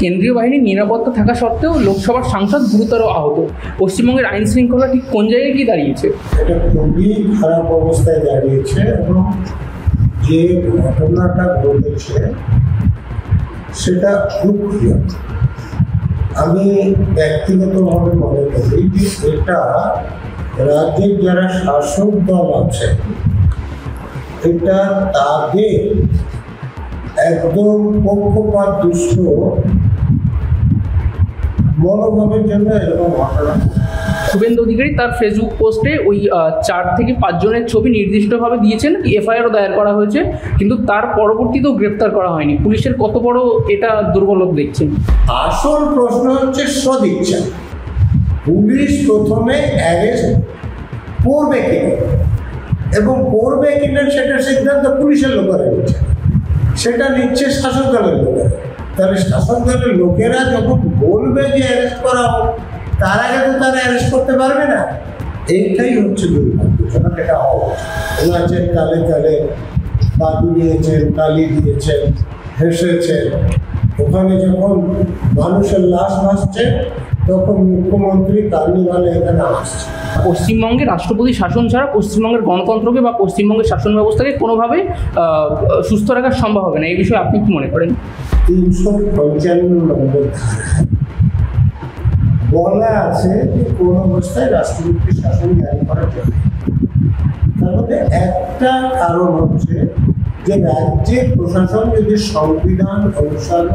কেন্দ্রীয় বাহিনীর নিরাপত্তা থাকা সত্ত্বেও লোকসভার সাংসদ গুরুতর আহত। পশ্চিমবঙ্গের আইন শৃঙ্খলা ঠিক কোন জায়গায় গিয়ে দাঁড়িয়েছে? এটা খুবই খারাপ অবস্থায় দাঁড়িয়েছে এবং যে ঘটনাটা ঘটেছে সেটা দুঃখজনক। আমি ব্যক্তিগতভাবে মনে করি যে এটা রাজ্যের যারা শাসক দল আছে এটা তাদের একদম পক্ষপাত দুষ্ট মনোভাবের জন্য এরকম ঘটনা। শুভেন্দু অধিকারী তার ফেসবুক পোস্টে ওই 4 থেকে 5 জনের ছবি নির্দিষ্টভাবে দিয়েছেন, এফআইআরও দায়ের করা হয়েছে, কিন্তু তার পরবর্তীতেও গ্রেপ্তার করা হয়নি। পুলিশের কত বড় এটা দুর্বলতা দেখছেন? আসল প্রশ্ন হচ্ছে সদিচ্ছা। পুলিশ প্রথমে অ্যারেস্ট করবে কিনা এবং করবে কিনা সেটা সিদ্ধান্ত পুলিশের লোকেরা নিচ্ছে, সেটা নিচ্ছে শাসক দলের লোকেরা। তাহলে শাসক দলের লোকেরা যখন বলবে যে অ্যারেস্ট করা হোক, তার আগে তো তারা অ্যারেস্ট করতে পারবে না। এইটাই হচ্ছে দুর্ভাগ্যজনক। এটা হওয়া ওনার তালে তালে বাদু দিয়েছেন, কালি দিয়েছেন, হেসেছেন। ওখানে যখন মানুষের লাশ ভাসছে তখন মুখ্যমন্ত্রী কার্নিভালে এখানে আসছে। পশ্চিমবঙ্গের রাষ্ট্রপতি শাসন ছাড়া পশ্চিমবঙ্গের গণতন্ত্রকে বা পশ্চিমবঙ্গের শাসন ব্যবস্থাকে কোনোভাবে সুস্থ রাখা সম্ভব হবে না। এই বিষয়ে আপনি কি মনে করেন? 355 নম্বর ধারায় বলা আছে কোন অবস্থায় রাষ্ট্রপতি শাসন জারি করা যাবে। তার মধ্যে একটা কারণ হচ্ছে যে রাজ্যের প্রশাসন যদি সংবিধান অনুসারে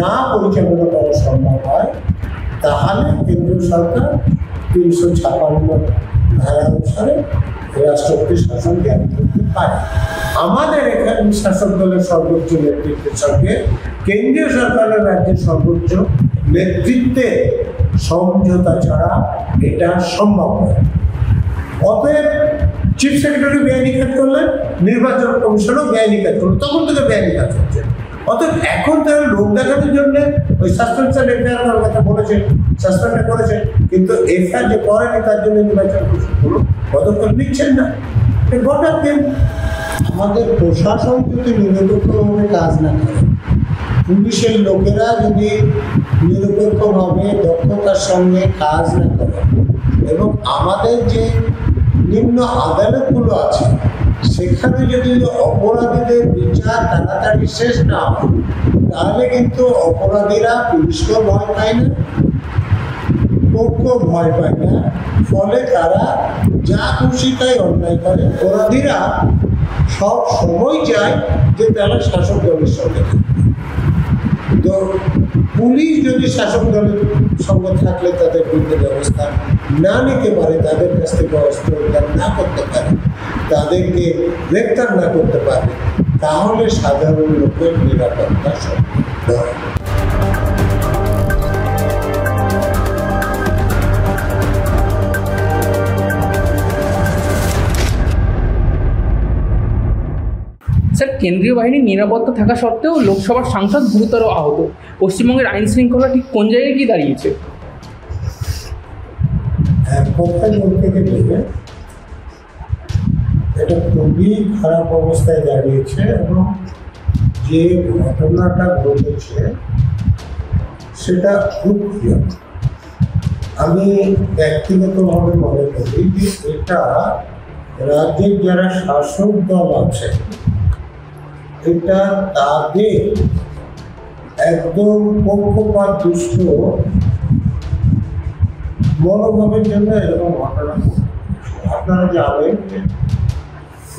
না পরিচালনা করা সম্ভব হয় তাহলে কেন্দ্র সরকার 356 ধারা অনুসারে রাষ্ট্রপতি শাসন জারি করতে পারে। আমাদের এখানে শাসক দলের সর্বোচ্চ নেতৃত্বের সঙ্গে কেন্দ্রীয় সরকারের রাজ্যের সর্বোচ্চ নেতৃত্বে সমঝোতা ছাড়া এটা সম্ভব নয়। অতএব চিফ সেক্রেটারি বেআইনি কাজ করলেন, নির্বাচন কমিশনও বেআইনি কাজ করলো, তখন থেকে বেআইনি কাজ হচ্ছে। অতএব এখন তারা লোক দেখানোর জন্য ওই সাসপেনশন এফআইআর করার কথা বলেছে, সাসপেন্ড করেছে, কিন্তু এফআইআর যে করেনি তার জন্য নির্বাচন কমিশন কোনো পদক্ষেপ নিচ্ছেন না। গোটা আমাদের প্রশাসন যদি নিরপেক্ষভাবে কাজ না করে, পুলিশের লোকেরা যদি নিরপেক্ষভাবে দক্ষতার সঙ্গে কাজ না করে এবং আমাদের যে নিম্ন আদালতগুলো আছে সেখানে যদি অপরাধীদের বিচার তাড়াতাড়ি শেষ না হয় তাহলে কিন্তু অপরাধীরা পুলিশকেও ভয় পায় না, কোর্টকেও ভয় পায় না, ফলে তারা যা খুশি তাই অন্যায় করে। অপরাধীরা সব সময় চায় যে তারা শাসক দলের সঙ্গে থাকবে। তো পুলিশ যদি শাসক দলের সঙ্গে থাকলে তাদের বিরুদ্ধে ব্যবস্থা না নিতে পারে, তাদের কাছ থেকে অস্ত্র উদ্ধার না করতে পারে, তাদেরকে গ্রেপ্তার না করতে পারে, তাহলে সাধারণ লোকের নিরাপত্তা সম্ভব নয়। স্যার, কেন্দ্রীয় বাহিনীর নিরাপত্তা থাকা সত্ত্বেও লোকসভার সাংসদ গুরুতর আহত। পশ্চিমবঙ্গের আইন শৃঙ্খলা ঠিক কোন জায়গায় গিয়ে দাঁড়িয়েছে? এক কথায় বলতে গেলে এটা খুবই খারাপ অবস্থায় দাঁড়িয়েছে এবং যে ঘটনাটা ঘটেছে সেটা দুঃখজনক। আমি ব্যক্তিগতভাবে মনে করি যে এটা রাজ্যের যারা শাসক দল আছে এটা তাদের একদম পক্ষপাত দুষ্ট মনোভাবের জন্য এরকম ঘটনা। আপনারা জানেন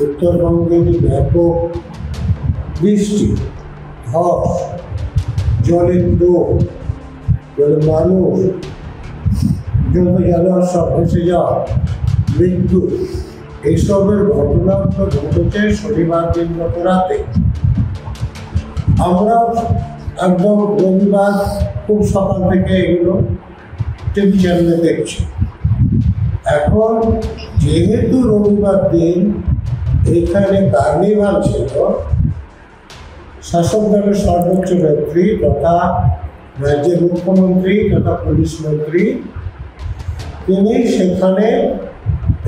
উত্তরবঙ্গে যে ব্যাপক বৃষ্টি, ধস, জলের দোল, মানুষ জমি জানোয়ার সব ভেসে যাওয়া, মৃত্যু, এইসবের ঘটনা ঘটেছে শনিবার দিন মতো রাতে। আমরা একদম রবিবার খুব সকাল থেকে এগুলো টিভি চ্যানেলে দেখছি। এখন যেহেতু রবিবার দিন এখানে কার্নিভাল ছিল, শাসক দলের সর্বোচ্চ নেত্রী তথা রাজ্যের মুখ্যমন্ত্রী তথা পুলিশ মন্ত্রী তিনি সেখানে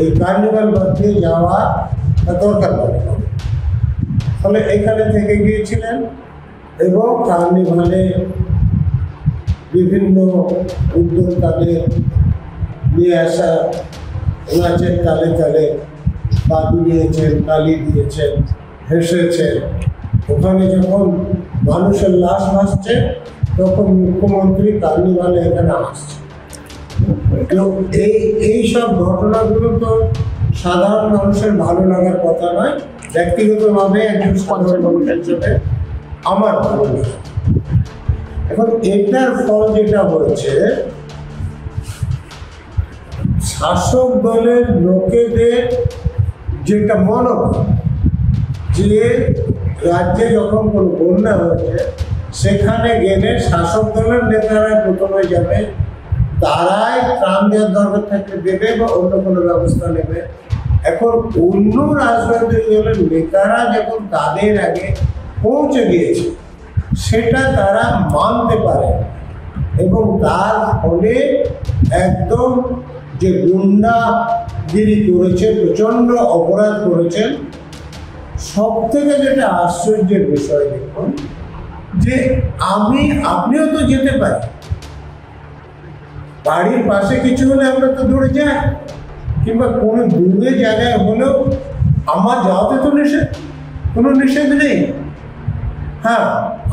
এই কার্নিভাল মধ্যে যাওয়া দরকার পড়ে, ফলে এখানে থেকে গিয়েছিলেন এবং কার্নিভালে বিভিন্ন উদ্যোক্তাদের নিয়ে আসা, নাচের তালে তালে বাদু দিয়েছেন, তালি দিয়েছেন, হেসেছেন। ওখানে যখন মানুষের লাশ ভাসছে তখন মুখ্যমন্ত্রী কার্নিভালে এখানে আসছে। এইসব ঘটনাগুলো তো সাধারণ মানুষের ভালো লাগার কথা নয়। ব্যক্তিগতভাবে একজন সাধারণ মানুষ হিসেবে আমার ভালো লাগে। এখন এটার ফল যেটা হয়েছে, শাসক দলের লোকেদের যেটা মনোভাব, যে রাজ্যে যখন কোনো বন্যা হয়েছে সেখানে গেলে শাসক দলের নেতারা প্রথমে যাবে, তারাই ত্রাণ দেওয়ার দরকার থাকলে দেবে বা অন্য কোনো ব্যবস্থা নেবে। এখন অন্য রাজনৈতিক দলের নেতারা যখন তাদের আগে পৌঁছে গিয়েছে সেটা তারা মানতে পারে এবং তার ফলে একদম যে গুন্ডাগিরি করেছে, প্রচণ্ড অপরাধ করেছেন। সব থেকে যেটা আশ্চর্যের বিষয় দেখুন যে আপনিও তো যেতে পারি, বাড়ির পাশে কিছু হলে আমরা তো দৌড়ে যাই, কিংবা কোনো দূরে জায়গায় হলেও আমার যাওয়াতে তো কোনো নিষেধ নেই। হ্যাঁ,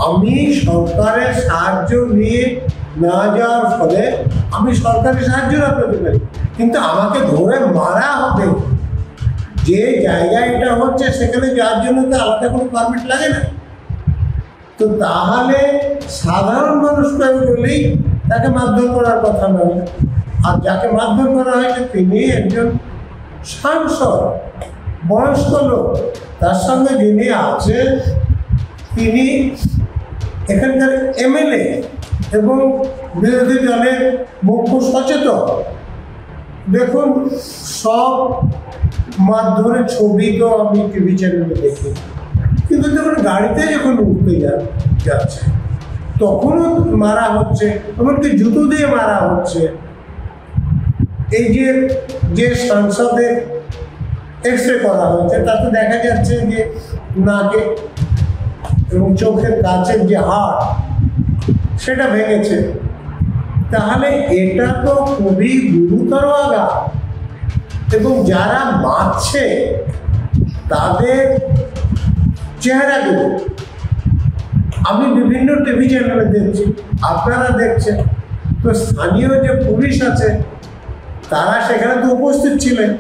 আমি সরকারের সাহায্য নিয়ে না যাওয়ার ফলে আমি সরকারি সাহায্য না পেতে পারি, কিন্তু আমাকে ধরে মারা হবে। যে জায়গায় এটা হচ্ছে সেখানে যাওয়ার জন্য তো আলাদা কোনো পারমিট লাগে না। তো তাহলে সাধারণ মানুষকে বলেই তাকে মারধর করার কথা নয়। আর যাকে মারধর করা হয়েছে তিনি একজন সাংসদ, বয়স্ক লোক, তার সঙ্গে যিনি আছেন তিনি এখানকার এমএলএ এবং বিরোধী দলের মুখ্য সচেতক। দেখুন, সব মারধরের ছবি তো আমি টিভি চ্যানেলে দেখি, কিন্তু যখন গাড়িতে যখন উঠতে যাচ্ছে তখনও মারা হচ্ছে, এমনকি জুতো দিয়ে মারা হচ্ছে। এই যে সাংসদের এক্স-রে করা হয়েছে তাতে দেখা যাচ্ছে যে নাকে এবং চোখের কাছের যে হাড় সেটা ভেঙেছে। তাহলে এটা তো খুবই গুরুতর আঘাত, এবং যারা মারছে তাদের চেহারাগুলো আমি বিভিন্ন টিভি চ্যানেলে দেখছি, আপনারা দেখছেন। তো স্থানীয় যে পুলিশ আছে তারা সেখানে তো উপস্থিত ছিলেন,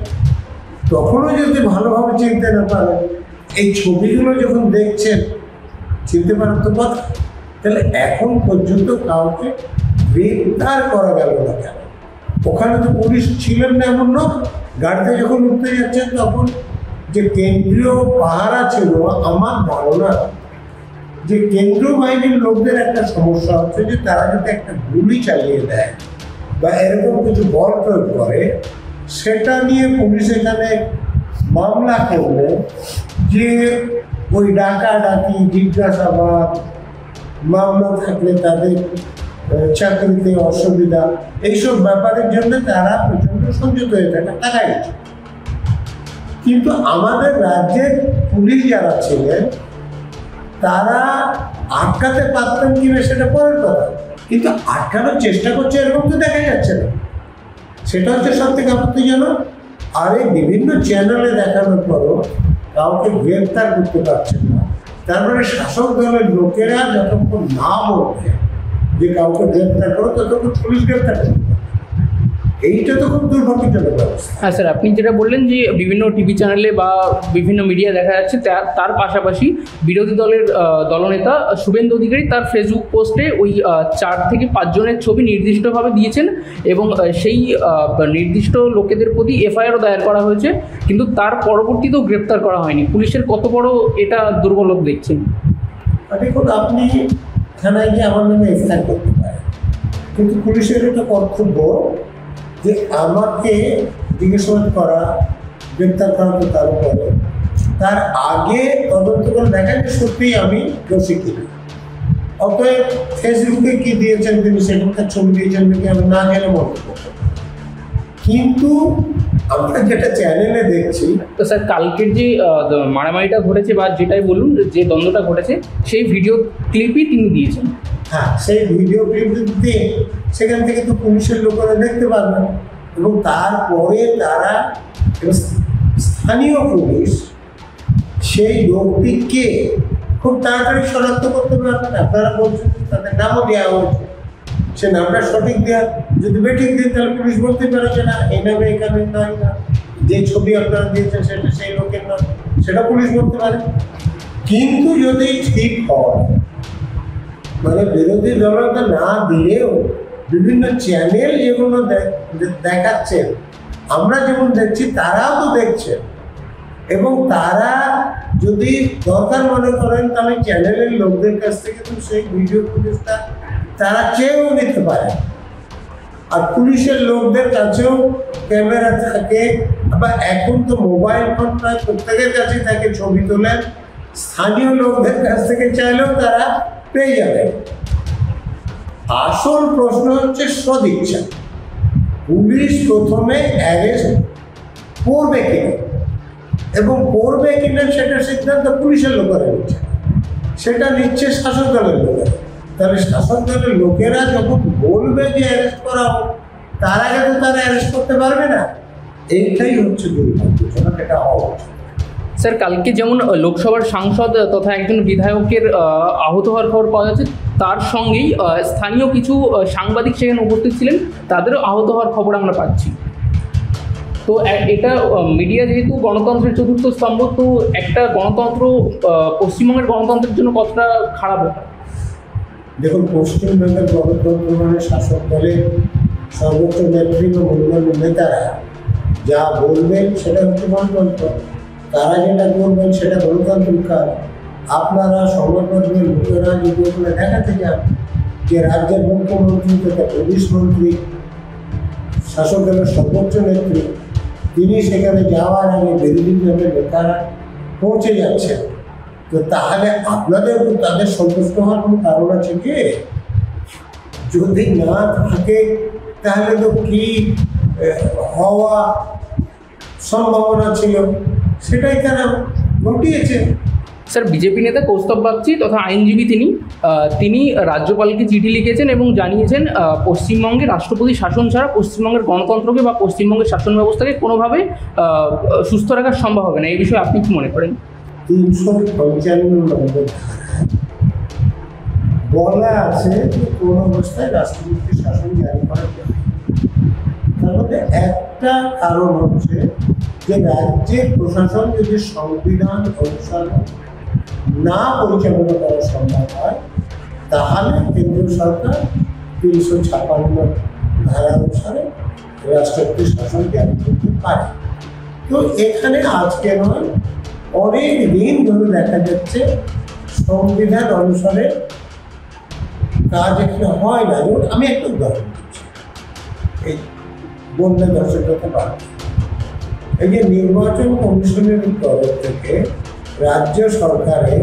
তখনও যদি ভালোভাবে চিনতে না পারেন, এই ছবিগুলো যখন দেখছেন চিনতে পারেন তো কথা। তাহলে এখন পর্যন্ত কাউকে গ্রেপ্তার করা গেল না কেন? ওখানে তো পুলিশ ছিলেন না এমন নয়। গাড়িতে যখন উঠতে যাচ্ছেন তখন যে কেন্দ্রীয় পাহারা ছিল, আমার ধারণা যে কেন্দ্রীয় বাহিনীর লোকদের একটা সমস্যা হচ্ছে যে তারা যদি একটা গুলি চালিয়ে দেয় বা এরকম কিছু বল প্রয়োগ করে, সেটা নিয়ে পুলিশ এখানে মামলা করলে যে ওই ডাকাডাকি, জিজ্ঞাসাবাদ, মামলা থাকলে তাদের চাকরিতে অসুবিধা, এইসব ব্যাপারের জন্য তারা প্রচণ্ড সংযত হয়ে থাকে, টাকা গেছে। কিন্তু আমাদের রাজ্যের পুলিশ যারা ছিলেন তারা আটকাতে পারতেন কিনা সেটা পরের কথা, কিন্তু আটকানোর চেষ্টা করছে এরকম তো দেখা যাচ্ছে না। সেটা হচ্ছে সব থেকে আপত্তিজনক। আর এই বিভিন্ন চ্যানেলে দেখানোর পরও কাউকে গ্রেপ্তার করতে পারছেন না। তারপরে শাসক দলের লোকেরা যতক্ষণ না বলবে যে কাউকে গ্রেপ্তার করো, ততক্ষণ পুলিশ গ্রেপ্তার করবে। এইটা তো খুব দুর্ভাগ্যজনক ব্যবস্থা। হ্যাঁ স্যার, আপনি যেটা বললেন যে বিভিন্ন টিভি চ্যানেলে বা বিভিন্ন মিডিয়া দেখা যাচ্ছে, তার পাশাপাশি বিরোধী দলের দলনেতা শুভেন্দু অধিকারী তার ফেসবুক পোস্টে ওই 4 থেকে 5 জনের ছবি নির্দিষ্টভাবে দিয়েছেন এবং সেই নির্দিষ্ট লোকেদের প্রতি এফআইআরও দায়ের করা হয়েছে, কিন্তু তার পরবর্তীতেও গ্রেপ্তার করা হয়নি। পুলিশের কত বড় এটা দুর্বলতা দেখছেন? দেখুন, আপনি থানায় গিয়ে আমার নামে এফআইআর করতে পারেন, কিন্তু পুলিশের এটা কর্তব্য যে আমাকে জিজ্ঞাসাবাদ করা, গ্রেপ্তার করা তো তার উপরে, তার আগে তদন্ত করে দেখা যে সত্যিই আমি দোষী কিনা। অতএব ফেসবুকে কি দিয়েছেন তিনি, সেখানকার ছবি দিয়েছেন নাকি আমি না জেনে মন্তব্য করি। কিন্তু আমরা যেটা চ্যানেলে দেখছি, তো স্যার কালকের যে মারামারিটা ঘটেছে বা যেটাই বলুন যে দ্বন্দ্বটা ঘটেছে সেই ভিডিও ক্লিপই তিনি দিয়েছেন। হ্যাঁ, সেই ভিডিও ক্লিপ দিয়ে সেখান থেকে তো পুলিশের লোকেরা দেখতে পারবেন, এবং তারপরে তারা স্থানীয় পুলিশ সেই লোকটিকে খুব তাড়াতাড়ি শনাক্ত করতে পারবেন। আপনারা বলছেন তাদের নামও দেওয়া হয়েছে, সে নামটা সঠিক দেওয়া, যদি বেঠিক দিন তাহলে পুলিশ বলতে পারে যে না এই নামে এখানে নয়, না যে ছবি আপনারা দিয়েছেন সেটা সেই লোকের নয়, সেটা পুলিশ বলতে পারে। কিন্তু যদি ঠিক হয়, মানে বিরোধী দলটা না দিলেও বিভিন্ন চ্যানেল যেগুলো দেখাচ্ছেন, আমরা যেমন দেখছি তারাও তো দেখছেন, এবং তারা যদি দরকার মনে করেন তাহলে চ্যানেলের লোকদের কাছ থেকে তো সেই ভিডিও ফুটেজটা তারা চেয়েও নিতে পারে। আর পুলিশের লোকদের কাছেও ক্যামেরা থাকে, বা এখন তো মোবাইল ফোন প্রায় প্রত্যেকের কাছেই থাকে, ছবি তোলেন, স্থানীয় লোকদের কাছ থেকে চাইলেও তারা পেয়ে যাবে। আসল প্রশ্ন হচ্ছে সদিচ্ছা। পুলিশ প্রথমে অ্যারেস্ট করবে কিনা, এবং করবে কিনা সেটা সিদ্ধান্ত পুলিশের লোকেরা নিচ্ছে, সেটা নিচ্ছে শাসক দলের লোকেরা। তাহলে শাসক দলের লোকেরা যখন বলবে যে অ্যারেস্ট করা হোক, তার আগে তো তারা অ্যারেস্ট করতে পারবে না। এইটাই হচ্ছে দুর্ভাগ্যজনক, এটা হওয়া উচিত। স্যার কালকে যেমন লোকসভার সাংসদ তথা একজন বিধায়কের আহত হওয়ার খবর পাওয়া যাচ্ছে, তার সঙ্গেই স্থানীয় কিছু সাংবাদিক সেখানে উপস্থিত ছিলেন, তাদেরও আহত হওয়ার খবর আমরা পাচ্ছি। তো এটা মিডিয়া যেহেতু গণতন্ত্রের চতুর্থ স্তম্ভ, তো একটা গণতন্ত্র পশ্চিমবঙ্গের গণতন্ত্রের জন্য কতটা খারাপ ব্যাপার? দেখুন, পশ্চিমবঙ্গের গণতন্ত্র মানে শাসক দলের সর্বোচ্চ নেতৃত্ব ও অন্যান্য নেতারা যা বলবেন সেটা হচ্ছে গণতন্ত্র, তারা যেটা করবেন সেটা গণতান্ত্রিক কাজ। আপনারা সংবাদমাধ্যমের লোকেরা যদি ওখানে দেখাতে যান যে রাজ্যের মুখ্যমন্ত্রী তথা পুলিশ মন্ত্রী, শাসক দলের সর্বোচ্চ নেত্রী, তিনি সেখানে যাওয়ার আগে বিরোধী দলের নেতারা পৌঁছে যাচ্ছেন, তো তাহলে আপনাদের তাদের সন্তুষ্ট হওয়ার কোনো কারণ আছে কি? যদি না থাকে তাহলে তো কি হওয়া সম্ভাবনা ছিল সেটাই তারা ঘটিয়েছে। স্যার বিজেপি নেতা কৌস্তব বাগচি তথা আইনজীবী তিনি রাজ্যপালকে চিঠি লিখেছেন এবং জানিয়েছেন পশ্চিমবঙ্গে রাষ্ট্রপতি শাসন ছাড়া পশ্চিমবঙ্গের গণতন্ত্রকে বা পশ্চিমবঙ্গের শাসন ব্যবস্থাকে কোনোভাবে সুস্থ রাখা সম্ভব হবে না। এই বিষয়ে আপনি কি মনে করেন? 355 নম্বর বলা আছে যে কোন অবস্থায় রাষ্ট্রপতি শাসন জারি করা যাবে। তার মধ্যে একটা কারণ হচ্ছে যে রাজ্যের প্রশাসন যদি সংবিধান অনুসরণ না পরিচালনা করা সম্ভব হয়, তাহলে কেন্দ্রীয় সরকার 356 ধারা অনুসারে রাষ্ট্রপতি শাসন জারি করতে পারে। তো এখানে আজকে নয়, অনেক দিন ধরে দেখা যাচ্ছে সংবিধান অনুসারে কাজ এখানে হয় না। যেমন আমি একটা উদাহরণ দিচ্ছি, এই বন্যা দর্শকতা পারে, এই যে নির্বাচন কমিশনের তরফ থেকে রাজ্য সরকারের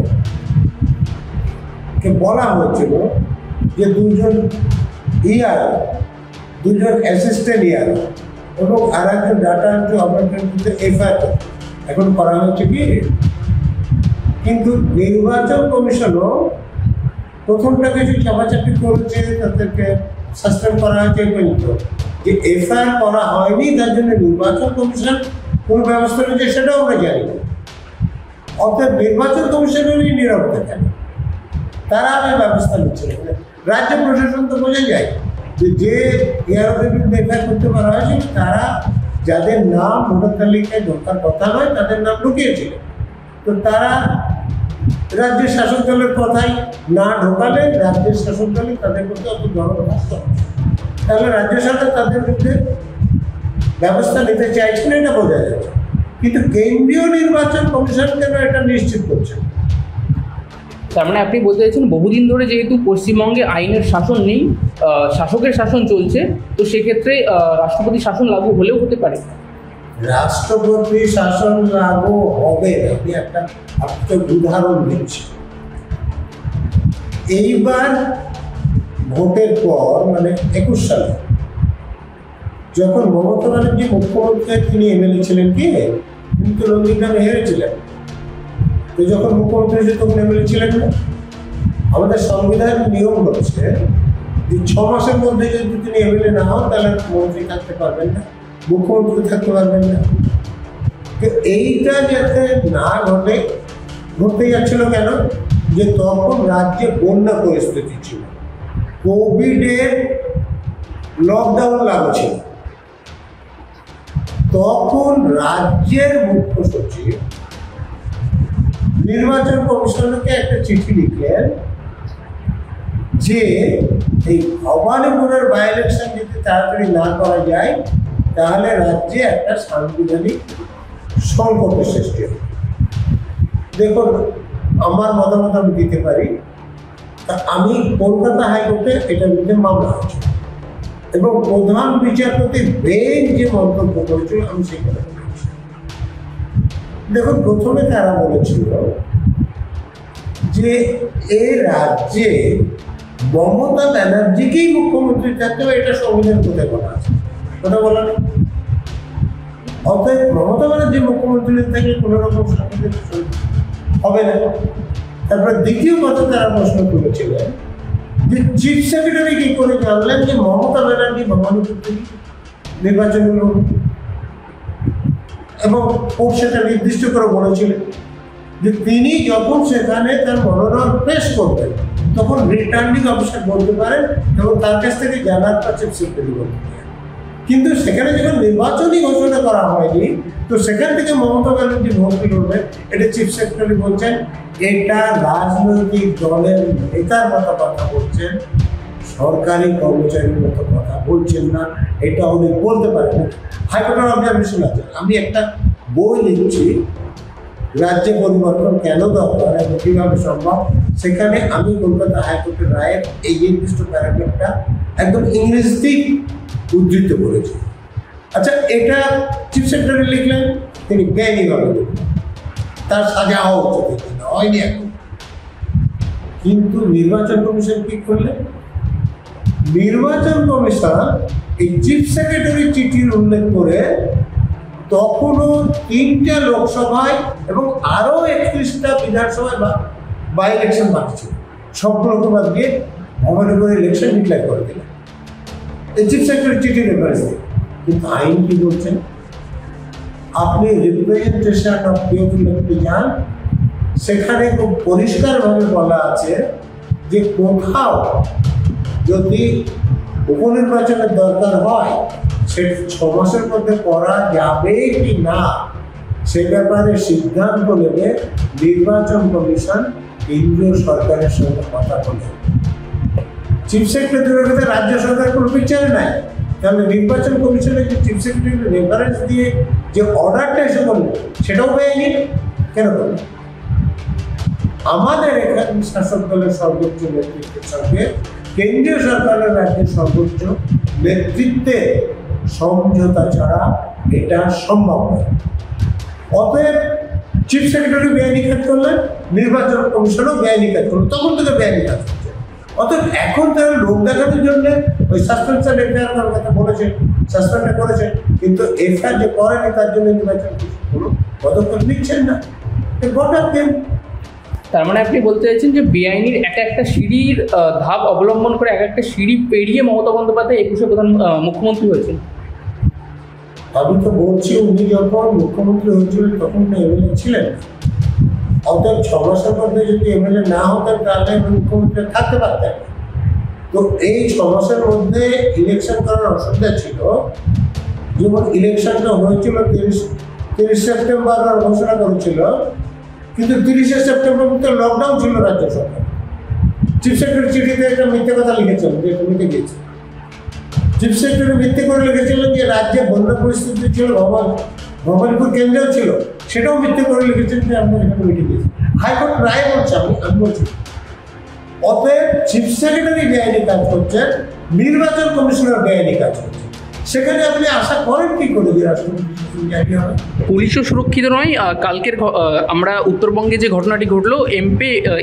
কে বলা হয়েছিল যে দুজন অ্যাসিস্ট্যান্ট ইয়ারও এবং আর একজন ডাটা এন্ট্রি অপারেটর এফআইআর এখন করা হচ্ছে কি, কিন্তু নির্বাচন কমিশনও প্রথমটা কিছু চাপাচাপি করেছে, তাদেরকে সাসপেন্ড করা হয়েছে, কিন্তু যে এফআইআর করা হয়নি তার জন্য নির্বাচন কমিশন কোনো ব্যবস্থা নিয়েছে সেটাও আমরা জানি না। অর্থাৎ নির্বাচন কমিশনেরই নীরব থাকেন, তারা আমি ব্যবস্থা নিচ্ছে না। রাজ্য প্রশাসন তো বোঝা যায় যে ইয়ারদের বিরুদ্ধে এফআইআর করতে পারা হয়েছিল, তারা যাদের নাম ভোটার তালিকায় ঢোকার কথা নয় তাদের নাম ঢুকিয়েছিল। তো তারা রাজ্যের শাসক দলের কথাই না ঢোকালে রাজ্যের শাসক দলই তাদের প্রতি অত দরখাস্ত, তাহলে রাজ্য সরকার তাদের বিরুদ্ধে ব্যবস্থা নিতে চাইছেন, এটা বোঝা যাচ্ছে। কিন্তু কেন্দ্রীয় নির্বাচন কমিশন কেন এটা নিশ্চিত করছে? তার মানে আপনি বলতে চাইছেন বহুদিন ধরে যেহেতু পশ্চিমবঙ্গে আইনের শাসন নেই, শাসকের শাসন চলছে, তো সেক্ষেত্রে রাষ্ট্রপতি শাসন লাগু হলেও হতে পারে। রাষ্ট্রপতি শাসন লাগু হবে। আমি একটা আপনাকে উদাহরণ দিচ্ছি। এইবার ভোটের পর মানে 21 সালে যখন মমতা ব্যানার্জি মুখ্যমন্ত্রী তিনি এমএলএ ছিলেন কি, তিনি তো নন্দীগ্রামে হেরেছিলেন। তো যখন মুখ্যমন্ত্রী ছিলেন তখন এমএলএ ছিলেন না। আমাদের সংবিধান নিয়ম বলছে যে 6 মাসের মধ্যে যদি তিনি এমএলএ না হন তাহলে মন্ত্রী থাকতে পারবেন না, মুখ্যমন্ত্রী থাকতে পারবেন না। তো এইটা যাতে না ঘটতে যাচ্ছিল কেন, যে তখন রাজ্যে বন্যা পরিস্থিতি ছিল, কোভিডের লকডাউন লাগু ছিল। তখন রাজ্যের মুখ্য সচিব নির্বাচন কমিশনকে একটা চিঠি লিখলেন যে এই ভবানীপুরের বাই ইলেকশন যদি তাড়াতাড়ি না করা যায় তাহলে রাজ্যে একটা সাংবিধানিক সংকটের সৃষ্টি হবে। দেখুন, আমার মতামত আমি দিতে পারি। আমি কলকাতা হাইকোর্টে এটার বিরুদ্ধে মামলা হয়েছে এবং প্রধান বিচারপতি বেঞ্চ যে মন্তব্য করেছিল আমি সেখানে বলেছি। দেখুন, প্রথমে তারা বলেছিল যে এই রাজ্যে মমতা ব্যানার্জিকেই মুখ্যমন্ত্রী থাকতে হবে, এটা সংবিধান কোথায় বলা আছে? কথা বলা নেই। অতএব মমতা ব্যানার্জি মুখ্যমন্ত্রী থাকলে কোনো রকম হবে না। তারপরে দ্বিতীয় কথা তারা প্রশ্ন করেছিলেন যে চিফ সেক্রেটারি কি করে জানলেন যে মমতা ব্যানার্জি ভবানীপুর থেকে নির্বাচন লড়বেন, এবং কোর্ট সেটা নির্দিষ্ট করে বলেছিলেন যে তিনি যখন সেখানে তার মনোনয়ন পেশ করবেন তখন রিটার্নিং অফিসার বলতে পারেন এবং তার কাছ থেকে জানার পর চিফ সেক্রেটারি বলতে পারেন। কিন্তু সেখানে যখন নির্বাচনই ঘোষণা করা হয়নি তো সেখান থেকে মমতা ব্যানার্জি মন্ত্রী করবেন, এটা চিফ সেক্রেটারি বলছেন। এটা রাজনৈতিক দলের নেতার মতো কথা বলছেন, সরকারি কর্মচারীর মতো কথা বলছেন না, এটা উনি বলতে পারেন। হাইকোর্টের অবজারভেশন আছে। আমি একটা বই লিখছি, রাজ্যে পরিবর্তন কেন দরকার এবং কীভাবে সম্ভব, সেখানে আমি কলকাতা হাইকোর্টের রায়ের এই নির্দিষ্ট প্যারাগ্রাফটা একদম ইংরেজিতেই উদ্ধৃত করেছি। আচ্ছা, এটা চিফ সেক্রেটারি লিখলেন, তিনি বেআইনিভাবে লিখলেন, তার সাজা হওয়া উচিত হয়নি এখন। কিন্তু নির্বাচন কমিশন কি করলেন? নির্বাচন কমিশন এই চিফ সেক্রেটারি চিঠির উল্লেখ করে তখনও 3টে লোকসভায় এবং আরও 31টা বিধানসভায় বাই ইলেকশন বাকি ছিল, সবগুলোকে বাদ দিয়ে ভবানীপুরে ইলেকশন ডিক্লেয়ার করে দিলেন এই চিফ সেক্রেটারি চিঠি রেফারেন্স দিয়ে। কিন্তু আইন কি বলছেন? আপনি রিপ্রেজেন্টেশন অফ পিওপিলিটি যান, সেখানে খুব পরিষ্কারভাবে বলা আছে যে কোথাও যদি উপনির্বাচনের দরকার হয় সেটা 6 মাসের মধ্যে করা যাবে কি না সে ব্যাপারে সিদ্ধান্ত নেবে নির্বাচন কমিশন কেন্দ্রীয় সরকারের সঙ্গে কথা বলে। চিফ সেক্রেটারির কাছে রাজ্য সরকার কোনো পিকচার নাই, তাহলে নির্বাচন কমিশনের যে চিফ সেক্রেটারি রেফারেন্স দিয়ে যে অর্ডারটা এসে করলো সেটাও বেআইনি কেন করলো? আমাদের এখানে শাসক দলের সর্বোচ্চ নেতৃত্বের সঙ্গে কেন্দ্রীয় সরকারের রাজ্যের সর্বোচ্চ নেতৃত্বে সমঝোতা ছাড়া এটা সম্ভব নয়। অতএব চিফ সেক্রেটারি বেআইনি কাজ করলেন, নির্বাচন কমিশনও বেআইনি কাজ করলো, তখন থেকে বেআইনি কাজ করছে। অতএব এখন তারা লোক দেখানোর জন্য ওই সাসপেনশন এফআইআর করার কথা বলেছেন, সাসপেন্ড করেছেন, কিন্তু এফআইআর যে করেনি তার জন্য নির্বাচন কোনো পদক্ষেপ নিচ্ছেন না। তার মানে আপনি বলতে চাইছেন যে বেআইনির একটা সিঁড়ির ধাপ অবলম্বন করে একটা সিঁড়ি পেরিয়ে মমতা বন্দ্যোপাধ্যায় 21শে প্রধান মুখ্যমন্ত্রী হয়েছেন। আমি তো বলছি উনি যখন মুখ্যমন্ত্রী হয়েছিলেন তখন তো এমএলএ ছিলেন, অতএব 6 মাসের মধ্যে যদি এমএলএ না হতেন তাহলে মুখ্যমন্ত্রী থাকতে পারতেন। তো এই 6 মাসের মধ্যে ইলেকশন করার অসুবিধা ছিল। যেমন ইলেকশনটা হয়েছিল 30 সেপ্টেম্বর ঘোষণা করেছিল, কিন্তু 30শে সেপ্টেম্বর মধ্যে লকডাউন ছিল রাজ্য সরকার। চিফ সেক্রেটারি চিঠিতে একটা মিথ্যে কথা লিখেছিলেন যে কমিটি গিয়েছে। চিফ সেক্রেটারি মিথ্যে করে লিখেছিলেন যে রাজ্যে বন্যা পরিস্থিতি ছিল, ভবানীপুর কেন্দ্রেও ছিল, সেটাও মিথ্যে করে লিখেছেন যে আমরা এখানে মিটে গিয়েছি। হাইকোর্ট রায় বলছে, আমি বলছি। অতএব চিফ সেক্রেটারি বেআইনি কাজ করছেন, নির্বাচন কমিশনার বেআইনি কাজ করছে। সেখানে আপনি আশা করেন কি করে যে রাষ্ট্রপতি জারি হবে? পুলিশও সুরক্ষিত নয়। কালকের আমরা উত্তরবঙ্গে যে ঘটনাটি ঘটলো,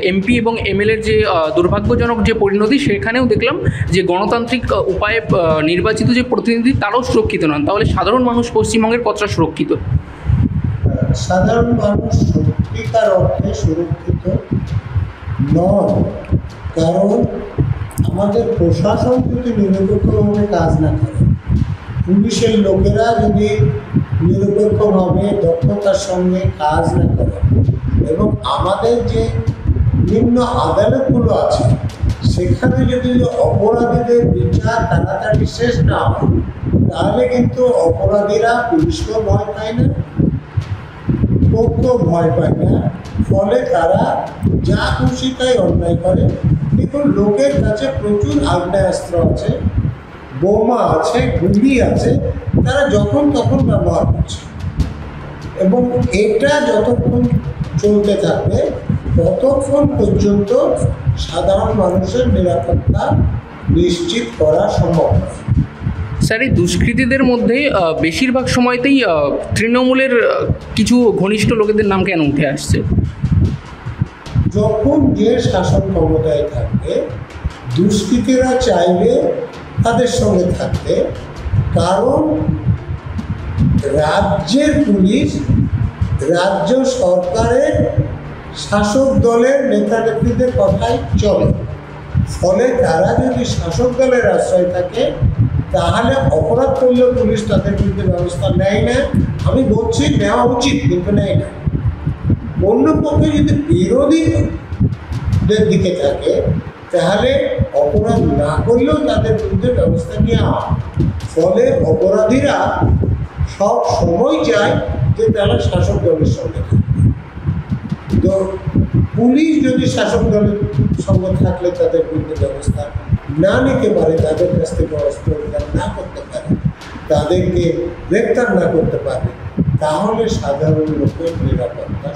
এমপি এবং এমএলএর যে দুর্ভাগ্যজনক যে পরিণতি, সেখানেও দেখলাম যে গণতান্ত্রিক উপায়ে নির্বাচিত যে প্রতিনিধি তারাও সুরক্ষিত নন। তাহলে সাধারণ মানুষ পশ্চিমবঙ্গের কতটা সুরক্ষিত? সাধারণ মানুষ সত্যিকার অর্থে সুরক্ষিত নয়, কারণ আমাদের প্রশাসন যদি নিরপেক্ষভাবে কাজ না করে, পুলিশের লোকেরা যদি নিরপেক্ষভাবে দক্ষতার সঙ্গে কাজ না করে, এবং আমাদের যে নিম্ন আদালতগুলো আছে সেখানে যদি অপরাধীদের বিচার তাড়াতাড়ি শেষ না হয়, তাহলে কিন্তু অপরাধীরা পুলিশকেও ভয় পায় না, কোর্টকেও ভয় পায় না, ফলে তারা যা খুশি তাই অন্যায় করে। দেখুন, লোকের কাছে প্রচুর আগ্নেয়াস্ত্র আছে, বোমা আছে, গুলি আছে, তারা যখন তখন ব্যবহার করছে, এবং এটা যতক্ষণ চলতে থাকবে ততক্ষণ পর্যন্ত সাধারণ মানুষের নিরাপত্তা নিশ্চিত করা সম্ভব নয়। স্যার, এই দুষ্কৃতীদের মধ্যে বেশিরভাগ সময়তেই তৃণমূলের কিছু ঘনিষ্ঠ লোকেদের নাম কেন উঠে আসছে? যখন যে শাসন ক্ষমতায় থাকবে, দুষ্কৃতীরা চাইবে তাদের সঙ্গে থাকতে, কারণ রাজ্যের পুলিশ রাজ্য সরকারের শাসক দলের নেতা নেত্রীদের কথাই চলে। ফলে তারা যদি শাসক দলের আশ্রয় থাকে, তাহলে অপরাধ করলেও পুলিশ তাদের বিরুদ্ধে ব্যবস্থা নেয় না। আমি বলছি নেওয়া উচিত, কিন্তু নেয় না। অন্য পক্ষে যদি বিরোধীদের দিকে থাকে, তাহলে অপরাধ না করলেও তাদের বিরুদ্ধে ব্যবস্থা নেওয়া হয়। ফলে অপরাধীরা সব সময় চায় যে তারা শাসক দলের সঙ্গে থাকবে। তো পুলিশ যদি শাসক দলের সঙ্গে থাকলে তাদের বিরুদ্ধে ব্যবস্থা না নিতে পারে, তাদের কাছ থেকে অস্ত্র উদ্ধার না করতে পারে, তাদেরকে গ্রেপ্তার না করতে পারে, তাহলে সাধারণ লোকের নিরাপত্তা